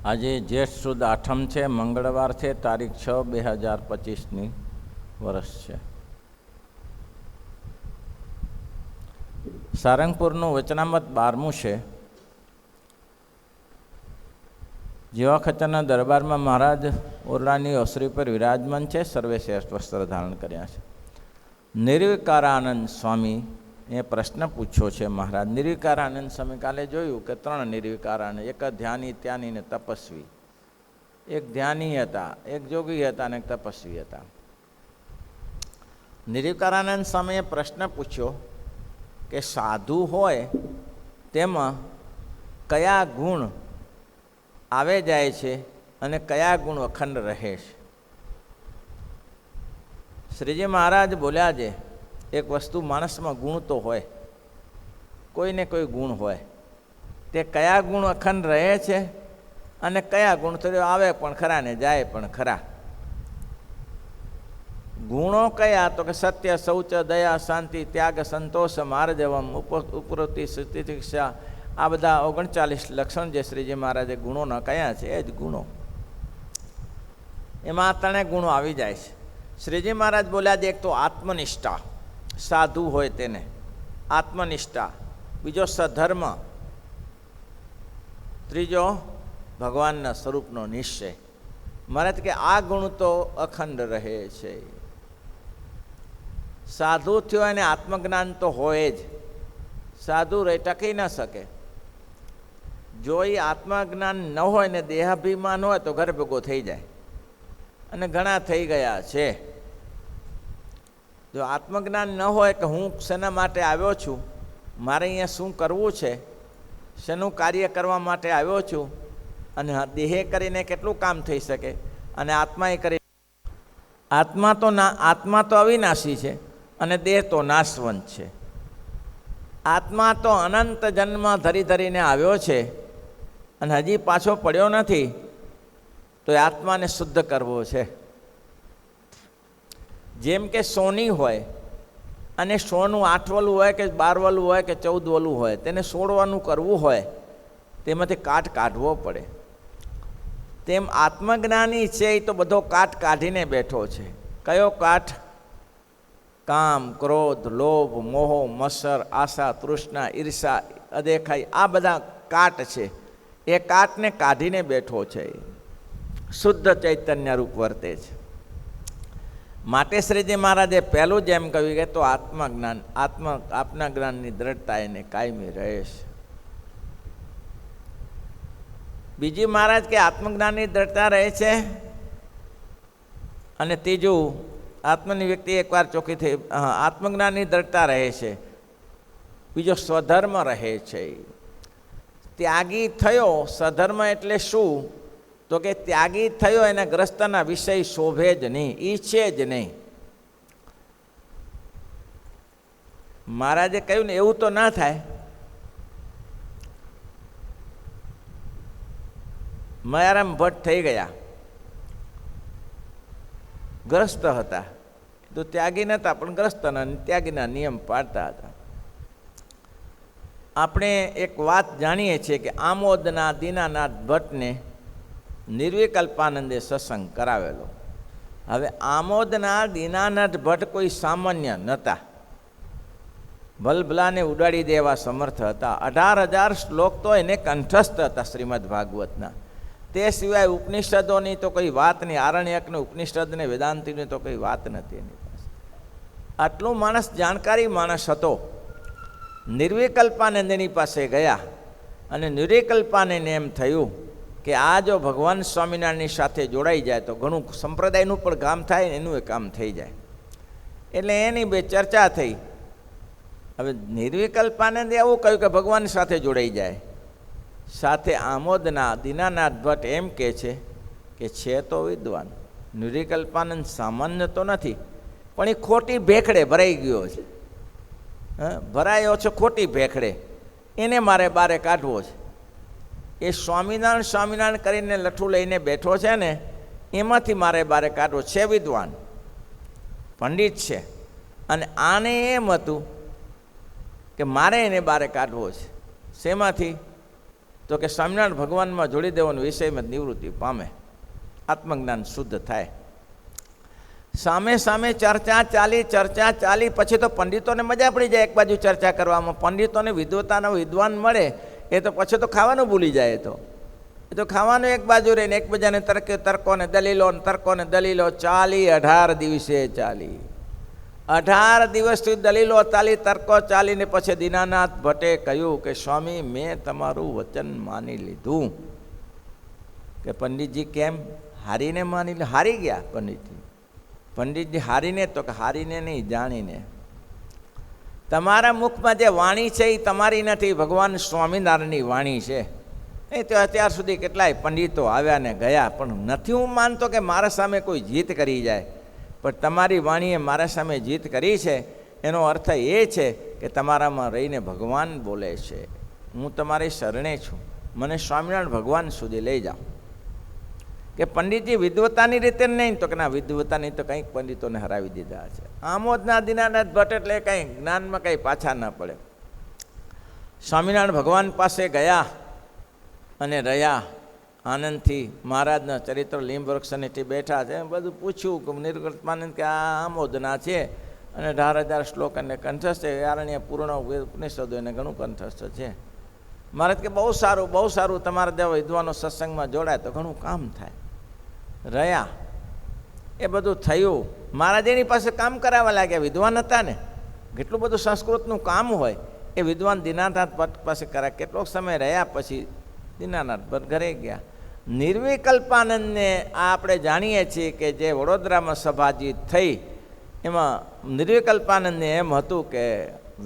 આજે જેઠ સુદ આઠમ છે, મંગળવાર છે, તારીખ 6/2025 વર્ષ છે. સારંગપુરનું વચનામત 12મું છે. જેવા ખચ્ચરના દરબારમાં મહારાજ ઓરડાની ઓસરી પર વિરાજમાન છે. સર્વે શ્રેષ્ઠ વસ્ત્ર ધારણ કર્યા છે. નિર્વિકારાનંદ સ્વામી એ પ્રશ્ન પૂછ્યો છે. મહારાજ નિર્વિકારાનંદ સ્વામી કાલે જોયું કે 3 નિર્વિકારાનંદ, એક ધ્યાની, ત્યાની ને તપસ્વી. એક ધ્યાની હતા, એક જોગી હતા અને એક તપસ્વી હતા. નિર્વિકારાનંદ સ્વામીએ પ્રશ્ન પૂછ્યો કે સાધુ હોય તેમાં કયા ગુણ આવે જાય છે અને કયા ગુણ અખંડ રહે છે? શ્રીજી મહારાજ બોલ્યા છે, એક વસ્તુ માણસમાં ગુણ તો હોય, કોઈને કોઈ ગુણ હોય, તે કયા ગુણ અખંડ રહે છે અને કયા ગુણ તો આવે પણ ખરા ને જાય પણ ખરા. ગુણો કયા? તો કે સત્ય, શૌચ, દયા, શાંતિ, ત્યાગ, સંતોષ, માર્જવમ, ઉપરતિ, તિતિક્ષા, આ બધા 39 લક્ષણ જે શ્રીજી મહારાજે ગુણોના કયા છે એ જ ગુણો. એમાં 3 ગુણો આવી જાય છે. શ્રીજી મહારાજ બોલ્યા છે, એક તો આત્મનિષ્ઠા, સાધુ હોય તેને આત્મનિષ્ઠા. બીજો સધર્મ. ત્રીજો ભગવાનના સ્વરૂપનો નિશ્ચય. મહારાજ કે આ ગુણ તો અખંડ રહે છે. સાધુ થયો એને આત્મજ્ઞાન તો હોય જ. સાધુ રહી ટકી ન શકે. જો એ આત્મજ્ઞાન ન હોય ને દેહાભિમાન હોય તો ઘર ભેગો થઈ જાય, અને ઘણા થઈ ગયા છે. જો આત્મજ્ઞાન ન હોય કે હું શેના માટે આવ્યો છું, મારે અહીંયા શું કરવું છે, શેનું કાર્ય કરવા માટે આવ્યો છું, અને દેહે કરીને કેટલું કામ થઈ શકે, અને આત્માએ કરી. આત્મા તો અવિનાશી છે અને દેહ તો નાશવંત છે. આત્મા તો અનંત જન્મ ધરી ધરીને આવ્યો છે અને હજી પાછો પડ્યો નથી, તો એ આત્માને શુદ્ધ કરવો છે. જેમ કે સોની હોય અને સોનું 8 વલું હોય કે 12 વલું હોય કે 14 વલું હોય, તેને સોડવાનું કરવું હોય, તેમાંથી કાટ કાઢવો પડે. તેમ આત્મજ્ઞાની છે એ તો બધો કાટ કાઢીને બેઠો છે. કયો કાટ? કામ, ક્રોધ, લોભ, મોહ, મત્સર, આશા, તૃષ્ણા, ઈર્ષા, અદેખાઈ, આ બધા કાટ છે. એ કાટને કાઢીને બેઠો છે. શુદ્ધ ચૈતન્ય રૂપ વર્તે છે. માટે શ્રીજી મહારાજે પહેલું જ એમ કહ્યું કે તો આત્મજ્ઞાન, આપના જ્ઞાનની દ્રઢતા એને કાયમી રહે છે. બીજી મહારાજ કે આત્મજ્ઞાનની દ્રઢતા રહે છે. અને ત્રીજું, આત્મની વ્યક્તિ એકવાર ચોખ્ખી થઈ, આત્મજ્ઞાનની દ્રઢતા રહે છે. બીજો સ્વધર્મ રહે છે. ત્યાગી થયો. સ્વધર્મ એટલે શું? તો કે ત્યાગી થયો એને ગ્રસ્તના વિષય શોભે જ નહીં, ઈચ્છે જ નહીં. મહારાજે કહ્યું ને એવું તો ના થાય. મયારામ ભટ્ટ થઈ ગયા, ગ્રસ્ત હતા, તો ત્યાગી નહોતા પણ ગ્રસ્તના ત્યાગીના નિયમ પાડતા હતા. આપણે એક વાત જાણીએ છીએ કે આમોદના દીનાનાથ ભટ્ટને નિર્વિકલ્પાનંદે સત્સંગ કરાવેલો. હવે આમોદના દીનાનાથ ભટ્ટ કોઈ સામાન્ય નહોતા. ભલભલાને ઉડાડી દેવા સમર્થ હતા. 18,000 શ્લોક તો એને કંઠસ્થ હતા શ્રીમદ ભાગવતના. તે સિવાય ઉપનિષદોની તો કોઈ વાત નહીં. આરણ્યકને ઉપનિષદને વેદાંતિની તો કોઈ વાત નથી એની પાસે. આટલું માણસ જાણકારી માણસ હતો. નિર્વિકલ્પાનંદ એની પાસે ગયા અને નિર્વિકલ્પાનંદને એમ થયું કે આ જો ભગવાન સ્વામિનારાયણની સાથે જોડાઈ જાય તો ઘણું સંપ્રદાયનું પણ કામ થાય ને એનું એ કામ થઈ જાય. એટલે એની બે ચર્ચા થઈ. હવે નિર્વિકલ્પાનંદે એવું કહ્યું કે ભગવાન સાથે જોડાઈ જાય. સાથે આમોદના દીનાનાથ ભટ્ટ એમ કહે છે કે છે તો વિદ્વાન. નિર્વિકલ્પાનંદ સામાન્ય તો નથી, પણ એ ખોટી ભેખડે ભરાઈ ગયો છે. ભરાયો છે ખોટી ભેખડે, એને મારે બારે કાઢવો છે. એ સ્વામિનારાયણ કરીને લઠ્ઠું લઈને બેઠો છે ને, એમાંથી મારે બારે કાઢવો છે. વિદ્વાન પંડિત છે, અને આને એમ હતું કે મારે એને બારે કાઢવો છે. શેમાંથી? તો કે સ્વામિનારાયણ ભગવાનમાં જોડી દેવાનો વિષયમાં નિવૃત્તિ પામે, આત્મજ્ઞાન શુદ્ધ થાય. સામે સામે ચર્ચા ચાલી પછી તો પંડિતોને મજા પડી જાય એક બાજુ ચર્ચા કરવામાં. પંડિતોને વિદ્વતાના વિદ્વાન મળે એ તો પછી તો ખાવાનું ભૂલી જાય. એ તો ખાવાનું એક બાજુ રહીને એકબીજાને તર્કોને દલીલો 18 દિવસે ચાલી. 18 દિવસથી દલીલો ચાલી, તર્કો ચાલીને પછી દીનાનાથ ભટ્ટે કહ્યું કે સ્વામી મેં તમારું વચન માની લીધું. કે પંડિતજી કેમ? હારીને માની લે. હારી ગયા પંડિતજી હારીને? તો કે હારીને નહીં, જાણીને. તમારા મુખમાં જે વાણી છે એ તમારી નથી, ભગવાન સ્વામિનારાયણની વાણી છે. નહીં તો અત્યાર સુધી કેટલાય પંડિતો આવ્યા ને ગયા, પણ નથી હું માનતો કે મારા સામે કોઈ જીત કરી જાય. પણ તમારી વાણીએ મારા સામે જીત કરી છે. એનો અર્થ એ છે કે તમારામાં રહીને ભગવાન બોલે છે. હું તમારી શરણે છું, મને સ્વામિનારાયણ ભગવાન સુધી લઈ જાઓ. કે પંડિતજી વિદ્વતાની રીતે નહીં, તો કે ના, વિદ્વતાની તો કંઈક પંડિતોને હરાવી દીધા છે. આમોદના દીનાનાથ ભટ્ટ એટલે કંઈ જ્ઞાનમાં કંઈ પાછા ના પડે. સ્વામિનારાયણ ભગવાન પાસે ગયા અને રહ્યા આનંદથી. મહારાજના ચરિત્ર લીંબ વૃક્ષ નીચે બેઠા છે. બધું પૂછ્યું કે નિર્ગળપાનંદ કે આ આમોદના છે અને 18,000 શ્લોક અને કંઠસ્થ છે. આરણ્ય પૂર્ણ ઉપનિષદો એને ઘણું કંઠસ્થ છે. મહારાજ કે બહુ સારું, તમારા જેવા વિદ્વાનો સત્સંગમાં જોડાય તો ઘણું કામ થાય. રહ્યા એ બધું થયું. મહારાજ એની પાસે કામ કરાવવા લાગ્યા. વિદ્વાન હતા ને, કેટલું બધું સંસ્કૃતનું કામ હોય એ વિદ્વાન દીનાનાથ ભટ્ટ પાસે કરાય. કેટલોક સમય રહ્યા પછી દીનાનાથ ભટ્ટ ઘરે ગયા. નિર્વિકલ્પાનંદને આપણે જાણીએ છીએ કે જે વડોદરામાં સભાજી થઈ એમાં નિર્વિકલ્પાનંદને એમ હતું કે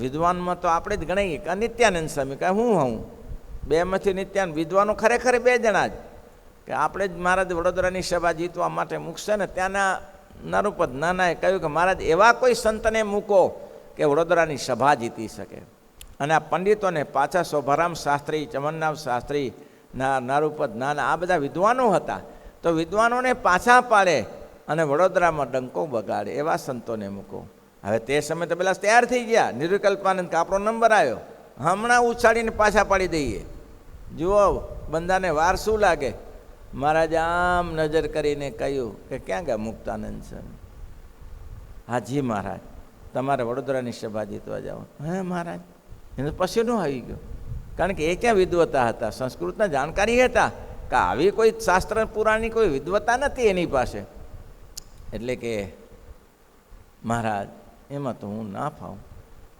વિદ્વાનમાં તો આપણે જ ગણાઈએ કે નિત્યાનંદ સ્વામી કે હું બેમાંથી નિત્યાનંદ વિદ્વાનો ખરેખર 2 જણા જ. કે આપણે જ મહારાજ વડોદરાની સભા જીતવા માટે મૂકશે ને, ત્યાંના નરુપદ નાનાએ કહ્યું કે મહારાજ એવા કોઈ સંતને મૂકો કે વડોદરાની સભા જીતી શકે. અને આ પંડિતોને પાછા શોભારામ શાસ્ત્રી, ચમનનાથ શાસ્ત્રી, નારુપદ નાના આ બધા વિદ્વાનો હતા. તો વિદ્વાનોને પાછા પાડે અને વડોદરામાં ડંકો બગાડે એવા સંતોને મૂકો. હવે તે સમય તો પેલા તૈયાર થઈ ગયા. નિર્વિકલ્પાનંદ કે આપણો નંબર આવ્યો, હમણાં ઉછાળીને પાછા પાડી દઈએ. જુઓ બંદાને વાર શું લાગે. મહારાજ આમ નજર કરીને કહ્યું કે ક્યાં ગયા મુક્તાનંદ સ્વામી? હાજી મહારાજ, તમારે વડોદરાની સભા જીતવા જાઓ. હે મહારાજ? એને પછી નો આવી ગયો, કારણ કે એ ક્યાં વિદ્વતા હતા, સંસ્કૃતના જાણકારી હતા કે આવી કોઈ શાસ્ત્ર પુરાણની કોઈ વિદ્વતા નથી એની પાસે. એટલે કે મહારાજ એમાં તો હું ના ફાવું.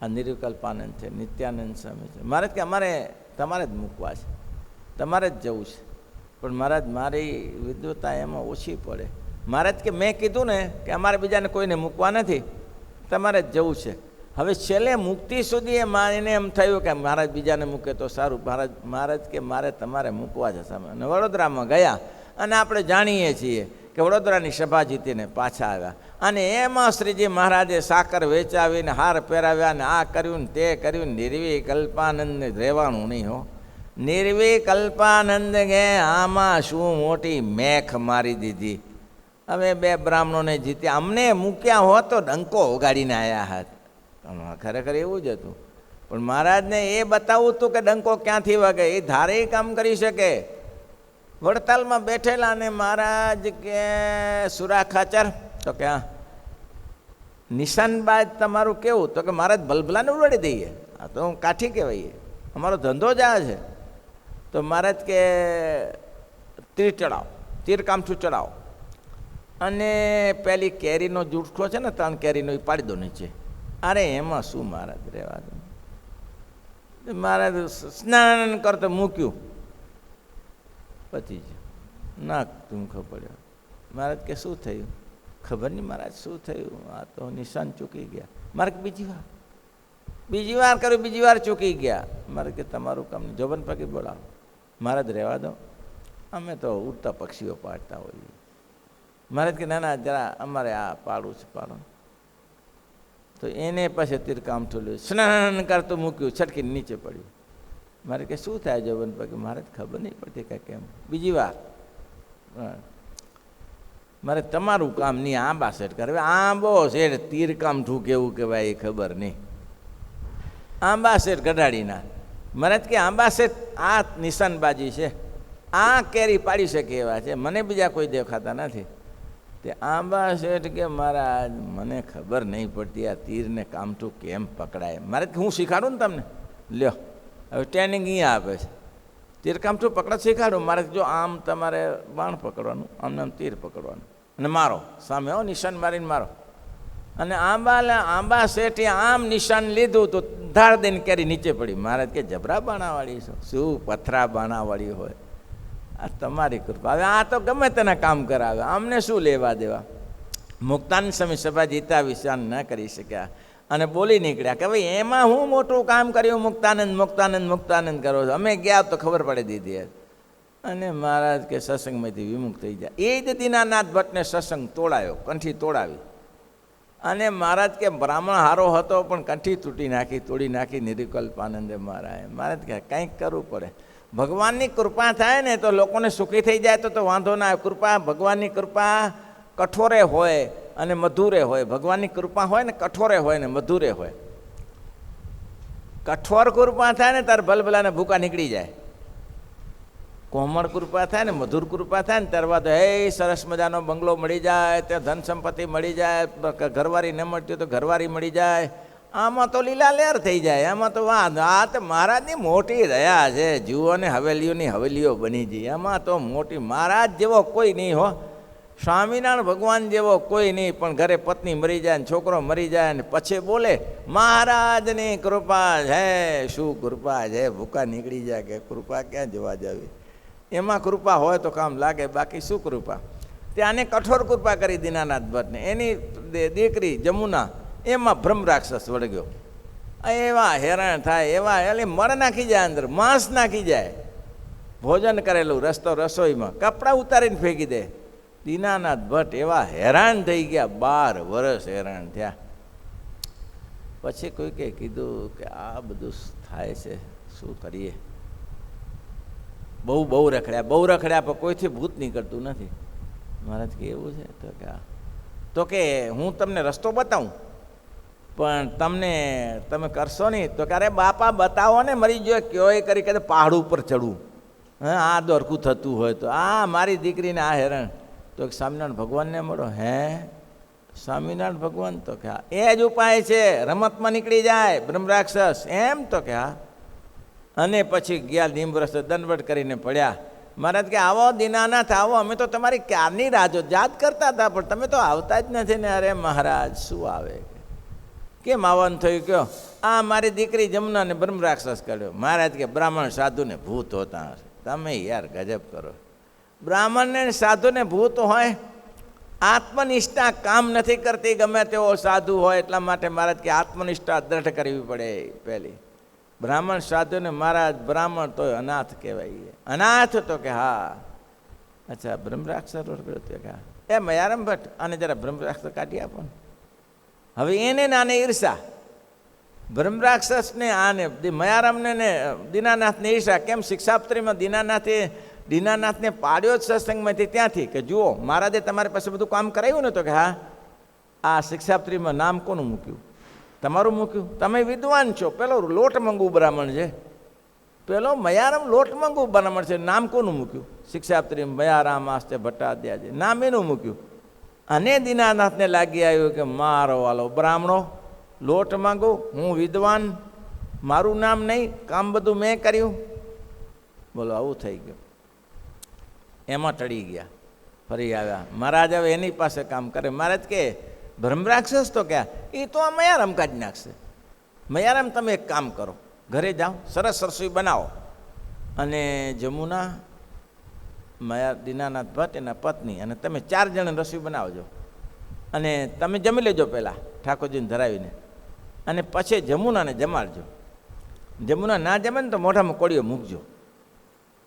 આ નિર્વિકલ્પાનંદ છે, નિત્યાનંદ સ્વામી છે. મહારાજ કે અમારે તમારે જ મૂકવા છે, તમારે જ જવું છે. પણ મહારાજ મારી વિદ્વતા એમાં ઓછી પડે. મહારાજ કે મેં કીધું ને કે અમારે બીજાને કોઈને મૂકવા નથી, તમારે જ જવું છે. હવે છેલ્લે મુક્તિ સુધી એને એમ થયું કે મહારાજ બીજાને મૂકે તો સારું. મહારાજ કે મારે તમારે મૂકવા છે સામે. અને વડોદરામાં ગયા અને આપણે જાણીએ છીએ કે વડોદરાની સભા જીતીને પાછા આવ્યા. અને એમાં શ્રીજી મહારાજે સાકર વેચાવીને હાર પહેરાવ્યા ને આ કર્યું ને તે કર્યું. નિર્વિકલ્પાનંદને રહેવાનું નહીં હો. નિર્વિકલ્પાનંદ કે આમાં શું મોટી મેખ મારી દીધી. હવે 2 બ્રાહ્મણોને જીત્યા, અમને મૂક્યા હોત તો ડંકો ઉગાડીને આવ્યા હતા. ખરેખર એવું જ હતું. પણ મહારાજને એ બતાવવું હતું કે ડંકો ક્યાંથી વાગે. એ ધારે કામ કરી શકે. વડતાલમાં બેઠેલા અને મહારાજ કે સુરા ખાચર, તો કે નિશાનબાજ તમારું કેવું? તો કે મહારાજ ભલભલાને ઉડાડી દઈએ. આ તો કાઠી કહેવાય, અમારો ધંધો જ આ છે. તો મહારાજ કે તીર ચડાવો, તીર કામઠું ચડાવો અને પેલી કેરીનો જૂઠો છે ને 3 કેરીનો એ પાડી દો નીચે. અરે એમાં શું મહારાજ, રહેવા દો. મહારાજ સ્નાન કરતો મૂક્યું, પછી નાક ટૂંખો પડ્યો. મહારાજ કે શું થયું? ખબર નહીં મહારાજ શું થયું, આ તો નિશાન ચૂકી ગયા. મહારાજ બીજી વાર કર્યું, બીજી વાર ચૂકી ગયા. મહારાજ કે તમારું કામ નહીં, જોબન પકી બોલાવો. મહારાજ રહેવા દો, અમે તો ઉડતા પક્ષીઓ પાડતા હોઈએ. મહારાજ કે ના ના જરા અમારે આ પાડવું છે, પાડો. તો એને પછી તીરકામ ઠોલ્યું, સ્નાન કરતું મૂક્યું, છટકીને નીચે પડ્યું. મારે કે શું થાય જોબન પકી? મહારાજ ખબર નહીં પડતી કે કેમ. બીજી વાર મારે તમારું કામ નહીં, આંબા સેટ કરે. આંબો શેઠ તીરકામ ઠું કેવું કહેવાય એ ખબર નહીં. આંબા શેઠ કઢાડીના મહારાજ કે આંબા શેઠ આ નિશાનબાજી છે, આ કેરી પાડી શકે એવા છે, મને બીજા કોઈ દેખાતા નથી. તે આંબા શેઠ કે મહારાજ મને ખબર નહીં પડતી આ તીરને કામઠું કેમ પકડાય. મહારાજ કે હું શીખાડું ને તમને, લ્યો હવે ટ્રેનિંગ અહીંયા આપે છે, તીર કામઠું પકડા શીખાડું. મહારાજ જો આમ તમારે બાણ પકડવાનું, આમને આમ તીર પકડવાનું અને મારો સામે હો, નિશાન મારીને મારો. અને આંબા શેઠે આમ નિશાન લીધું તો ધાર દઈને કેરી નીચે પડી. મહારાજ કે જબરા બાણાવાળી છો, શું પથરા બાણાવાળી હોય, આ તમારી કૃપા. હવે આ તો ગમે તેના કામ કરાવે, આમને શું લેવા દેવા. મુક્તાનંદ સ્વામી સભા જીતા વિશાન ન કરી શક્યા અને બોલી નીકળ્યા કે ભાઈ એમાં હું મોટું કામ કર્યું, મુક્તાનંદ મુક્તાનંદ મુક્તાનંદ કરો છો, અમે ગયા તો ખબર પડી દીધી. અને મહારાજ કે સત્સંગમાંથી વિમુખ થઈ જાય. એ જ દીનાનાથ ભટ્ટને સત્સંગ તોડાયો, કંઠી તોડાવી. અને મહારાજ કે બ્રાહ્મણ હારો હતો પણ કંઠી તૂટી નાખી, તોડી નાખી નિરુકલ્પાનંદે મહારાજ. મહારાજ કે કંઈક કરવું પડે. ભગવાનની કૃપા થાય ને તો લોકોને સુખી થઈ જાય તો વાંધો ના આવે. કૃપા, ભગવાનની કૃપા કઠોરે હોય અને મધુરે હોય. ભગવાનની કૃપા હોય ને કઠોરે હોય ને મધુરે હોય. કઠોર કૃપા થાય ને તાર ભલભલાને ભૂકા નીકળી જાય. કોમળ કૃપા થાય ને મધુર કૃપા થાય ને ત્યારબાદ હે સરસ મજાનો બંગલો મળી જાય, ત્યાં ધન સંપત્તિ મળી જાય, ઘરવાળી ન મળતી હોય તો ઘરવાળી મળી જાય. આમાં તો લીલા લહેર થઈ જાય. આમાં તો વાંધો. આ તો મહારાજની મોટી દયા છે. જુઓ ને હવેલીઓની હવેલીઓ બની ગઈ. એમાં તો મોટી. મહારાજ જેવો કોઈ નહીં હો, સ્વામિનારાયણ ભગવાન જેવો કોઈ નહીં. પણ ઘરે પત્ની મરી જાય ને છોકરો મરી જાય ને પછી બોલે મહારાજની કૃપા છે. શું કૃપા છે? ભૂકા નીકળી જાય કે કૃપા ક્યાં જોવા જાવી. એમાં કૃપા હોય તો કામ લાગે, બાકી શું કૃપા. ત્યાંને કઠોર કૃપા કરી દીનાનાથ ભટ્ટને. એની દીકરી જમુના એમાં બ્રહ્મ રાક્ષસ વળગ્યો. એવા હેરાન થાય, એવા એટલે મળ નાખી જાય, અંદર માંસ નાખી જાય. ભોજન કરેલું રસોઈમાં કપડાં ઉતારીને ફેંકી દે. દીનાનાથ ભટ્ટ એવા હેરાન થઈ ગયા, 12 વર્ષ હેરાન થયા. પછી કોઈકે કીધું કે આ બધું થાય છે, શું કરીએ. બહુ રખડ્યા પણ કોઈથી ભૂત નીકળતું નથી. મહારાજ કે એવું છે તો કે હું તમને રસ્તો બતાવું પણ તમે કરશો નહીં. તો કે અરે બાપા બતાવો ને, મરી ગયો કયો એ કરી કે પહાડ ઉપર ચડવું. હા આ દોરકું થતું હોય તો આ મારી દીકરીને આ હેરાન. તો સ્વામિનારાયણ ભગવાનને મળો. હે સ્વામિનારાયણ ભગવાન? તો કે હા એ જ ઉપાય છે, રમતમાં નીકળી જાય બ્રહ્મ રાક્ષસ. એમ? તો કે હા. અને પછી ગયા નિમ્રસ દંડવટ કરીને પડ્યા. મહારાજ કે આવો દીનાનાથ આવો, અમે તો તમારી ક્યારની રાહ યાદ કરતા હતા પણ તમે તો આવતા જ નથી ને. અરે મહારાજ શું આવે, કેમ આવવાનું થયું કયો? આ મારી દીકરી જમુનાને બ્રહ્મ રાક્ષસ કર્યો. મહારાજ કે બ્રાહ્મણ સાધુને ભૂત હોતા હશે. તમે યાર ગજબ કરો. બ્રાહ્મણને સાધુને ભૂત હોય? આત્મનિષ્ઠા કામ નથી કરતી ગમે તેવો સાધુ હોય. એટલા માટે મહારાજ કે આત્મનિષ્ઠા દ્રઢ કરવી પડે પહેલી. બ્રાહ્મણ સાધુને મહારાજ બ્રાહ્મણ તો અનાથ કહેવાય. અનાથ? તો કે હા. અચ્છા બ્રહ્મ રાક્ષસ વળગ્યો? તો કે હા. એ મયારામ ભટ્ટ અને જરા બ્રહ્મ રાક્ષસ કાઢી આપો ને. હવે એને નાને ઈર્ષા. બ્રહ્મ રાક્ષસને આને મયારામને ને દીનાનાથને ઈર્ષા. કેમ? શિક્ષાપત્રીમાં દીનાનાથને પાડ્યો જ સત્સંગમાંથી ત્યાંથી કે જુઓ મહારાજે તમારી પાસે બધું કામ કરાવ્યું ને. તો કે હા. આ શિક્ષાપત્રીમાં નામ કોનું મૂક્યું? તમારું મૂક્યું. તમે વિદ્વાન છો. પેલો લોટ મંગુ બ્રાહ્મણ છે, પેલો મયારામ લોટ મંગુ બ્રાહ્મણ છે. નામ કોનું મૂક્યું? શિક્ષાપત્રી મયારામ આસ્તે ભટ્ટાદ્યાજી નામ એનું મૂક્યું. અને દીનાનાથને લાગી આવ્યું કે મારો વાલો બ્રાહ્મણો લોટ માંગુ, હું વિદ્વાન, મારું નામ નહીં, કામ બધું મેં કર્યું. બોલો આવું થઈ ગયું. એમાં ટળી ગયા. ફરી આવ્યા. મહારાજ હવે એની પાસે કામ કરે. મહારાજ કે બ્રહ્મ રાક્ષસ? તો ક્યાં? એ તો આ મયારામ કાઢી નાખશે. મયારામ તમે એક કામ કરો, ઘરે જાઓ, સરસ રસોઈ બનાવો અને જમુના, દીનાનાથ ભટ્ટ એના પત્ની અને તમે 4 જણ રસોઈ બનાવજો અને તમે જમી લેજો પહેલાં ઠાકોરજીને ધરાવીને અને પછી જમુનાને જમાડજો. જમુના ના જમે ને તો મોઢામાં કોળીઓ મૂકજો.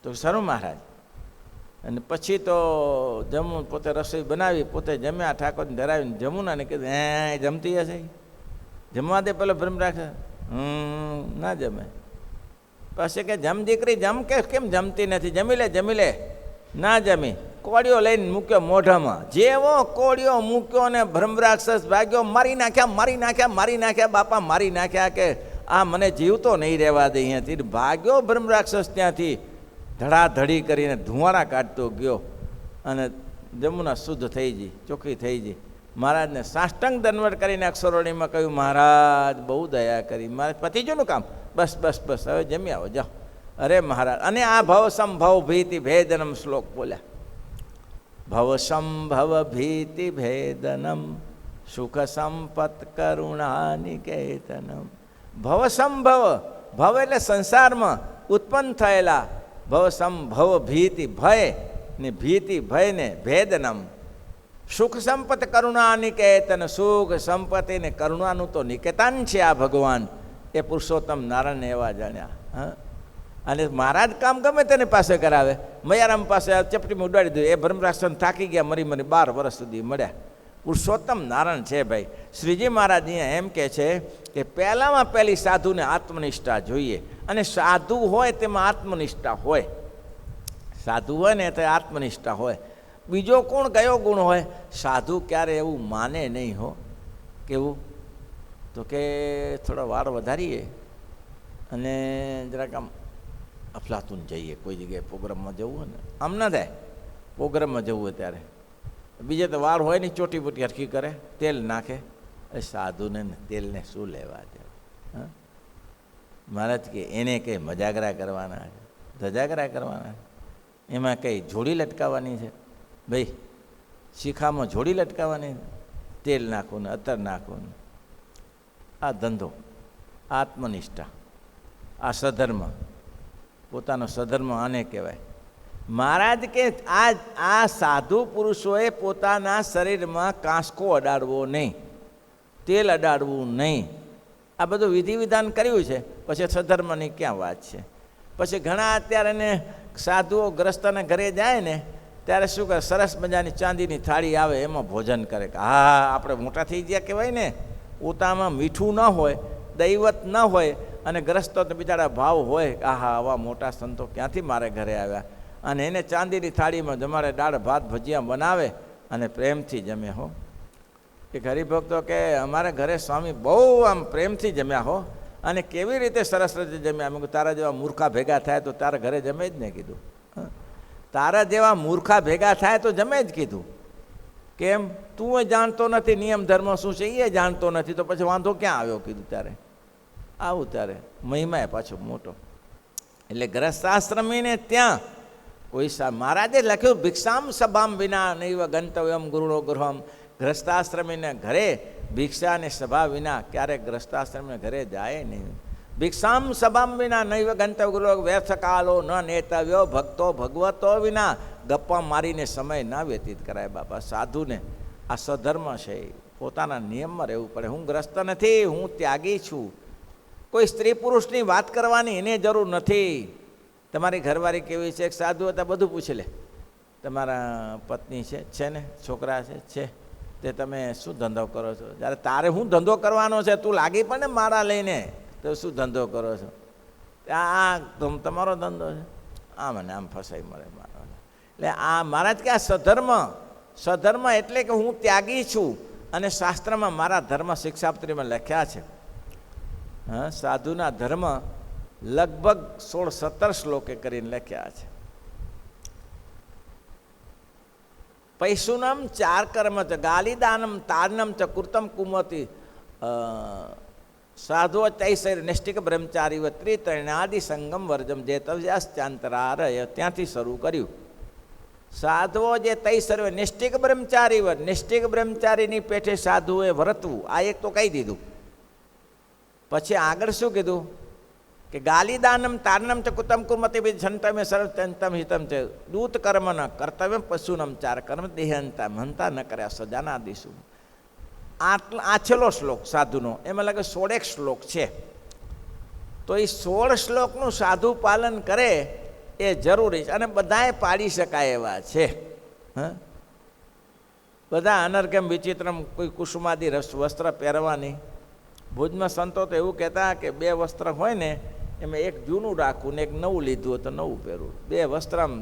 તો સરું મહારાજ. અને પછી તો પોતે રસોઈ બનાવી, પોતે જમ્યા, ઠાકોરને ધરાવીને જમુનાને કીધું હે જમતી હશે, જમવા દે પેલો બ્રહ્મ રાક્ષસ. ના જમે. પછી કે જમ દીકરી જમ. કે કેમ જમતી નથી? જમી લે. ના જમી. કોળીઓ લઈને મૂક્યો મોઢામાં. જેવો કોળીઓ મૂક્યો ને બ્રહ્મ રાક્ષસ ભાગ્યો. મારી નાખ્યા બાપા, મારી નાખ્યા. કે આ મને જીવતો નહીં રહેવા દે અહીંયાથી. ભાગ્યો બ્રહ્મ રાક્ષસ ત્યાંથી ધડાધડી કરીને ધુવાણા કાઢતો ગયો અને જમુના શુદ્ધ થઈ ગઈ, ચોખ્ખી થઈ ગઈ. મહારાજને સાષ્ટાંગ દંડવત કરીને અક્ષરોણીમાં કહ્યું, મહારાજ બહુ દયા કરી, મહારાજ પતી ગયું કામ, બસ બસ બસ હવે જમી આવો જાઓ. અરે મહારાજ, અને આ ભવ સંભવ ભીતિ ભેદનમ શ્લોક બોલ્યા. ભવ સંભવ ભીતિ ભેદનમ સુખ સંપત કરુણા નિકેતનમ. ભવ સંભવ, ભવ એટલે સંસારમાં ઉત્પન્ન થયેલા, ભવ સંભવ ભીતિ ભય ને ભીતિ ભય ને ભેદનમ. સુખ સંપત કરુણા નિકેતન, સુખ સંપત્તિ ને કરુણાનું તો નિકેતન છે આ ભગવાન. એ પુરુષોત્તમ નારાયણ એવા જાણ્યા. હા, અને મહારાજ કામ ગમે તેની પાસે કરાવે. મયારામ પાસે ચપટીમાં ઉડાડી દઉં, એ બ્રહ્મરાક્ષસ થાકી ગયા મરી મરી 12 વર્ષ સુધી મળ્યા. પુરુષોત્તમ નારાયણ છે ભાઈ. શ્રીજી મહારાજ અહીંયા એમ કહે છે કે પહેલામાં પહેલી સાધુને આત્મનિષ્ઠા જોઈએ, અને સાધુ હોય તેમાં આત્મનિષ્ઠા હોય. સાધુ હોય ને તો આત્મનિષ્ઠા હોય. બીજો કોણ કયો ગુણ હોય? સાધુ ક્યારે એવું માને નહીં હો. કેવું? તો કે થોડો વાર વધારીએ અને જરાક આમ અફલાતુન જઈએ, કોઈ જગ્યાએ પ્રોગ્રામમાં જવું હોય ને, આમ ના થાય. પ્રોગ્રામમાં જવું હોય ત્યારે બીજે તો વાર હોય ને, ચોટી બોટી હરખી કરે, તેલ નાખે. સાધુને તેલને શું લેવા દે? હા, મહારાજ કે એને કંઈ મજાગરા કરવાના છે, ધજાગરા કરવાના છે? એમાં કંઈ જોડી લટકાવવાની છે? ભાઈ શિખામાં જોડી લટકાવવાની છે? તેલ નાખવું ને અત્તર નાખવું ને. આ ધંધો, આત્મનિષ્ઠા, આ સધર્મ, પોતાનો સધર્મ આને કહેવાય. મહારાજ કે આ સાધુ પુરુષોએ પોતાના શરીરમાં કાંસકો અડાડવો નહીં, તેલ અડાડવું નહીં. આ બધું વિધિ વિધાન કર્યું છે. પછી સધર્મની ક્યાં વાત છે? પછી ઘણા અત્યારે ને સાધુઓ ગ્રસ્તને ઘરે જાય ને ત્યારે શું કરે, સરસ મજાની ચાંદીની થાળી આવે, એમાં ભોજન કરે. હા, આપણે મોટા થઈ ગયા કહેવાય ને. પોતામાં મીઠું ન હોય, દૈવત ન હોય, અને ગ્રસ્તો તો બિચારા ભાવ હોય, આહા આવા મોટા સંતો ક્યાંથી મારે ઘરે આવ્યા, અને એને ચાંદીની થાળીમાં જમાડે, દાળ ભાત ભજીયા બનાવે અને પ્રેમથી જમે. હો, એક હરિભક્તો કે અમારા ઘરે સ્વામી બહુ આમ પ્રેમથી જમ્યા હો, અને કેવી રીતે સરસ રીતે જમ્યા. મેં કીધું તારા જેવા મૂર્ખા ભેગા થાય તો તારા ઘરે જમે જ ને. કીધું તારા જેવા મૂર્ખા ભેગા થાય તો જમે જ. કીધું કેમ? તું જાણતો નથી નિયમ ધર્મ શું છે, એ જાણતો નથી, તો પછી વાંધો ક્યાં આવ્યો? કીધું ત્યારે આવું ત્યારે મહિમા પાછો મોટો. એટલે ગ્રસ્તાશ્રમીને ત્યાં કોઈ મહારાજે લખ્યું, ભિક્ષામ સભામ વિના નૈવ ગંતવ્યમ ગુરુનો ગૃહમ. ગ્રસ્તાશ્રમીને ઘરે ભિક્ષા અને સભા વિના ક્યારેક ગ્રસ્તાશ્રમને ઘરે જાય નહીં. ભિક્ષામ સભામ વિના નૈવ ગંતવ્ય ગુરુ વ્યર્થ કાલો ન નેતવ્યો. ભક્તો ભગવતો વિના ગપ્પા મારીને સમય ના વ્યતીત કરાય. બાપા સાધુને આ સધર્મ છે, પોતાના નિયમમાં રહેવું પડે. હું ગ્રસ્ત નથી, હું ત્યાગી છું. કોઈ સ્ત્રી પુરુષની વાત કરવાની એને જરૂર નથી. તમારી ઘરવાળી કેવી છે? એક સાધુ હતા, બધું પૂછી લે. તમારા પત્ની છે ને, છોકરા છે, તે તમે શું ધંધો કરો છો? જ્યારે તારે હું ધંધો કરવાનો છે, તું લાગી પણ ને મારા લઈને, તો શું ધંધો કરો છો? આ તમારો ધંધો છે? આ મને આમ ફસાઈ મળે મારો. એટલે આ મહારાજ કે આ સધર્મ, સધર્મ એટલે કે હું ત્યાગી છું, અને શાસ્ત્રમાં મારા ધર્મ શિક્ષાપત્રીમાં લખ્યા છે. હા, સાધુના ધર્મ લગભગ 16-17 શ્લોકે કરીને લખ્યા છે. પૈસુનમ 4 કર્મ ચ ગાલિદાનમ તારનમ ચ કૃતમ કુમતી સાધુ તૈસૈર નિષ્ઠિક બ્રહ્મચારી ત્રિતરણાદિ સંગમ વર્જમ જેતવ્યાશ્ચાંતરારય. ત્યાંથી શરૂ કર્યું. સાધુઓ જે તૈસર્વ નિષ્ઠિક બ્રહ્મચારી વર, નિષ્ઠિક બ્રહ્મચારીની પેઠે સાધુએ વર્તવું, આ એક તો કહી દીધું. પછી આગળ શું કીધું કે ગાલિદાનમ તારનમ ચ કુતમ કુમતિ છંતમે સરતમ હિતમ છે દૂત કર્મ ન કર્તવ્ય પશુનમ 4 કર્મ દેહંતા હંતા ન કર્યા સજાના દીશું. આ છેલ્લો શ્લોક સાધુનો, એમાં લાગે 16 શ્લોક છે. તો એ 16 શ્લોકનું સાધુ પાલન કરે એ જરૂરી છે, અને બધાએ પાડી શકાય એવા છે. હા, બધા અનર્ગમ વિચિત્રમ, કોઈ કુસુમાદી વસ્ત્ર પહેરવાની. ભુજમાં સંતો તો એવું કહેતા કે 2 વસ્ત્ર હોય ને, એમાં એક જૂનું રાખવું ને એક નવું લીધું હોય તો નવું પહેરવું. 2 વસ્ત્ર આમ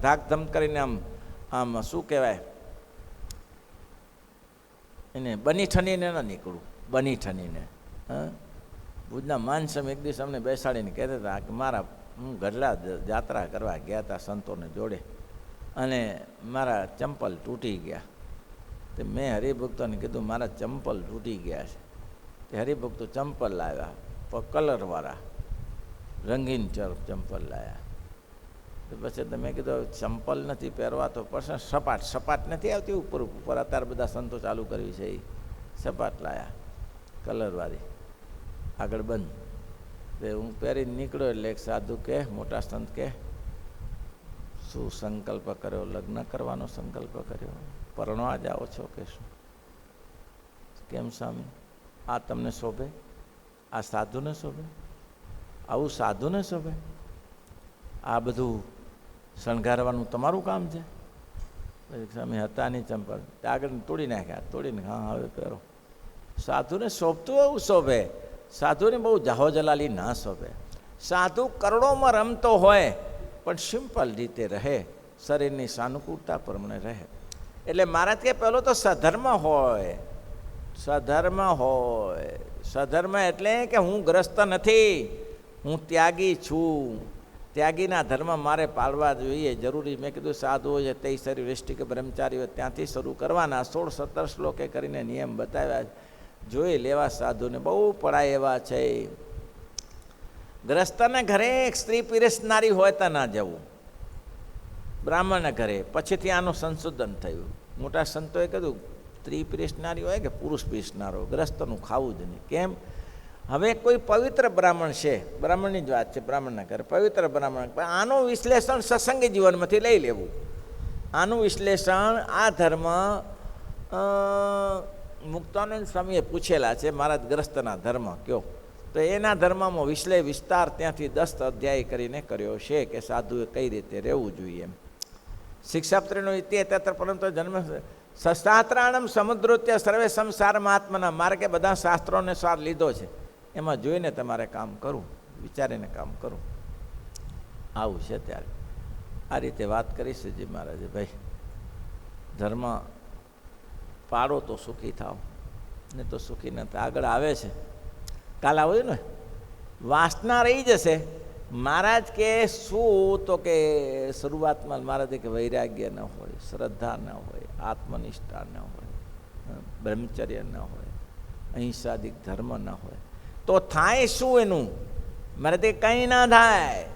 ધાકધમ કરીને આમ શું કહેવાય એને, બની ઠનીને ન નીકળવું, બની ઠનીને. હા, ભુજના માનસમ એક દિવસ અમને બેસાડીને કહેતા હતા કે હું ગઢડા જાત્રા કરવા ગયા હતા સંતોને જોડે, અને મારા ચંપલ તૂટી ગયા. તે મેં હરિભક્તોને કીધું મારા ચંપલ તૂટી ગયા છે. તે હરિભક્તો ચંપલ લાવ્યા, કલરવાળા રંગીન ચંપલ લાવ્યા. તો પછી તમે કીધું ચંપલ નથી પહેરવા તો પછી સપાટ નથી આવતી ઉપર અત્યારે બધા સંતો ચાલુ કરવી છે, એ સપાટ લાયા કલરવાળી, આગળ બંધ. તે હું પહેરીને નીકળ્યો એટલે એક સાધુ કે, મોટા સંત કે, શું સંકલ્પ કર્યો? લગ્ન કરવાનો સંકલ્પ કર્યો? પરણવા જાઓ છો કે શું? કેમ સ્વામી, આ તમને શોભે? આ સાધુને શોભે? આવું સાધુને શોભે? આ બધું શણગારવાનું તમારું કામ છે? સ્વામી હતા નહીં ચંપલ, આગળ તોડી નાખ્યા, તોડીને હા હવે પહેરો. સાધુને શોભતું એવું શોભે, સાધુને બહુ જાહો જલાલી ના શોભે. સાધુ કરોડોમાં રમતો હોય પણ સિમ્પલ રીતે રહે, શરીરની સાનુકૂળતા પ્રમાણે રહે. એટલે મહારાજ કે પહેલો તો સધર્મ હોય, સધર્મ હોય. સધર્મ એટલે કે હું ગ્રસ્ત નથી, હું ત્યાગી છું. ત્યાગીના ધર્મ મારે પાળવા જોઈએ, જરૂરી. મેં કીધું સાધુ હોય તે શરીર વૈષ્ટિક બ્રહ્મચારી હોય ત્યાંથી શરૂ કરવાના. 16-17 શ્લોકે કરીને નિયમ બતાવ્યા, જોઈ લેવા. સાધુને બહુ પડાય એવા છે. ગ્રસ્તના ઘરે એક સ્ત્રી પીરસનારી હોય તો ના જવું, બ્રાહ્મણના ઘરે. પછીથી આનું સંશોધન થયું. મોટા સંતોએ કીધું સ્ત્રી પીરસનારી હોય કે પુરુષ પીરસનારો, ગ્રસ્તનું ખાવું જ નહીં. કેમ? હવે કોઈ પવિત્ર બ્રાહ્મણ છે, બ્રાહ્મણની જ વાત છે, બ્રાહ્મણના ઘરે પવિત્ર બ્રાહ્મણ, આનું વિશ્લેષણ સત્સંગી જીવનમાંથી લઈ લેવું. આનું વિશ્લેષણ આ ધર્મ મુક્તાનંદ સ્વામીએ પૂછેલા છે, મારા ગ્રસ્તના ધર્મ કયો? તો એના ધર્મમાં વિસ્તાર ત્યાંથી 10 અધ્યાય કરીને કર્યો છે કે સાધુએ કઈ રીતે રહેવું જોઈએ એમ. શિક્ષાપત્રીનો ઇતિહાસ પરંતુ જન્મ શાસ્ત્રાણમ સમુદ્રોત્ય સર્વે સંસાર મહાત્માના માર્ગે બધા શાસ્ત્રોને સ્વાદ લીધો છે. એમાં જોઈને તમારે કામ કરવું, વિચારીને કામ કરવું. આવું છે ત્યારે આ રીતે વાત કરી છે જી મહારાજે. ભાઈ ધર્મ પાડો તો સુખી થાવ, ને તો સુખી ન થાય. આગળ આવે છે, કાલ આવ્યું ને, વાસના રહી જશે. મહારાજ કે શું? તો કે શરૂઆતમાં મહારાજે કે વૈરાગ્ય ન હોય, શ્રદ્ધા ન હોય, આત્મનિષ્ઠા ન હોય, બ્રહ્મચર્ય ન હોય, અહિંસાદિક ધર્મ ન હોય તો થાય શું એનું? મહારાજે કંઈ ના થાય.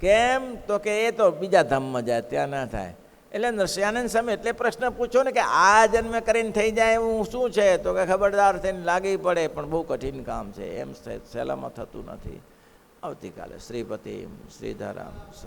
કેમ? તો કે એ તો બીજા ધામમાં જાય, ત્યાં ના થાય. એટલે નરસિંહાનંદ સ્વામી એટલે પ્રશ્ન પૂછ્યો ને કે આ જન્મે કરીને થઈ જાય એવું શું છે? તો કે ખબરદાર થઈને લાગી પડે, પણ બહુ કઠિન કામ છે, એમ સહેલામાં થતું નથી. આવતીકાલે શ્રીપતિ શ્રીધરામ.